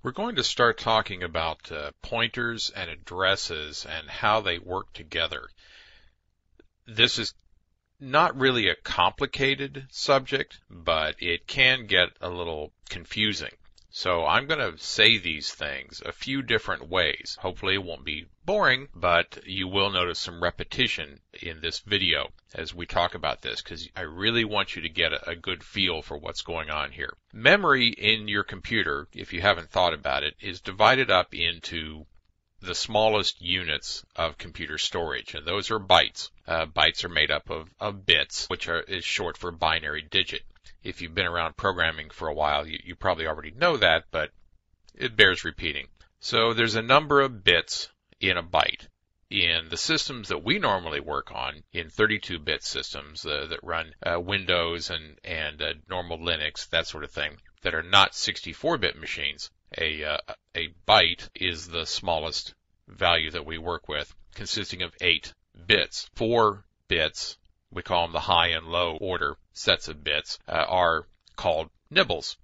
We're going to start talking about pointers and addresses and how they work together. This is not really a complicated subject, but it can get a little confusing. So I'm going to say these things a few different ways. Hopefully it won't be boring, but you will notice some repetition in this video as we talk about this, because I really want you to get a good feel for what's going on here. Memory in your computer, if you haven't thought about it, is divided up into the smallest units of computer storage, and those are bytes. Bytes are made up of bits, which is short for binary digit. If you've been around programming for a while, you probably already know that, but it bears repeating. So there's a number of bits in a byte. In the systems that we normally work on, in 32-bit systems that run Windows and normal Linux, that sort of thing, that are not 64-bit machines, a byte is the smallest value that we work with, consisting of 8 bits. 4 bits, we call them the high and low order sets of bits, are called nibbles.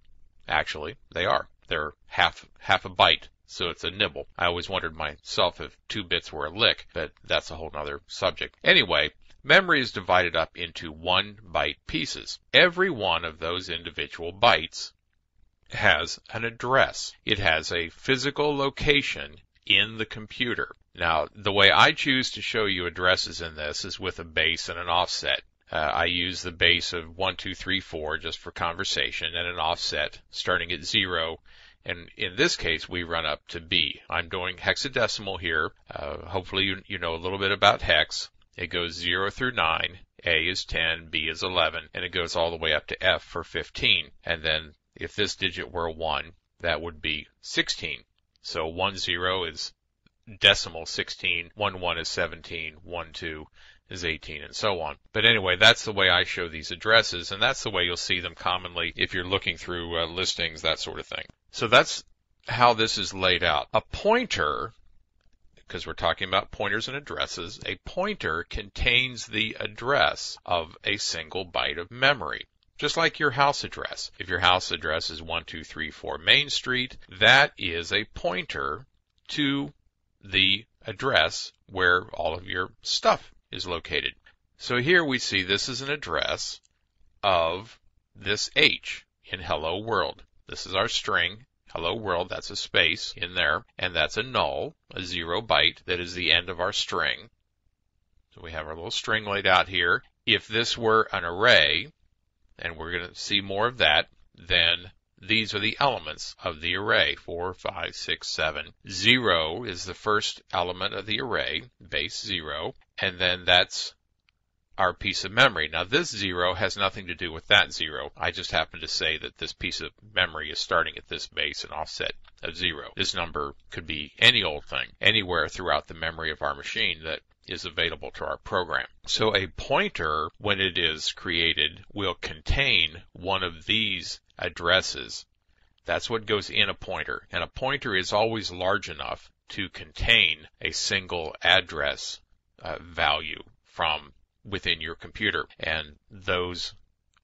Actually, they are. They're half a byte, so it's a nibble. I always wondered myself if 2 bits were a lick, but that's a whole other subject. Anyway, memory is divided up into 1-byte pieces. Every one of those individual bytes has an address. It has a physical location in the computer. Now, the way I choose to show you addresses in this is with a base and an offset. I use the base of 1, 2, 3, 4 just for conversation, and an offset starting at 0. And in this case, we run up to B. I'm doing hexadecimal here. Hopefully you know a little bit about hex. It goes 0 through 9. A is 10, B is 11, and it goes all the way up to F for 15. And then if this digit were a 1, that would be 16. So 1, 0 is decimal 16, 1, 1 is 17, 1, 2 is 18, and so on. But anyway, that's the way I show these addresses, and that's the way you'll see them commonly if you're looking through listings, that sort of thing. So that's how this is laid out. A pointer, because we're talking about pointers and addresses, a pointer contains the address of a single byte of memory. Just like your house address. If your house address is 1234 Main Street, that is a pointer to the address where all of your stuff is located. So here we see this is an address of this H in Hello World. This is our string. Hello World, that's a space in there, and that's a null, a 0 byte, that is the end of our string. So we have our little string laid out here. If this were an array, and we're going to see more of that, then these are the elements of the array, 4, 5, 6, 7. 0 is the first element of the array, base 0, and then that's our piece of memory. Now this 0 has nothing to do with that 0. I just happen to say that this piece of memory is starting at this base and offset of 0. This number could be any old thing, anywhere throughout the memory of our machine that is available to our program. So a pointer, when it is created, will contain one of these addresses. That's what goes in a pointer. And a pointer is always large enough to contain a single address value from within your computer. And those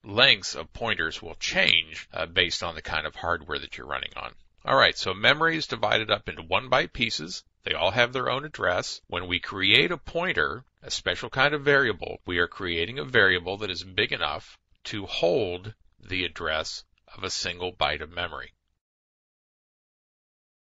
lengths of pointers will change based on the kind of hardware that you're running on. All right, so memory is divided up into 1-byte pieces. They all have their own address. When we create a pointer, a special kind of variable, we are creating a variable that is big enough to hold the address of a single byte of memory.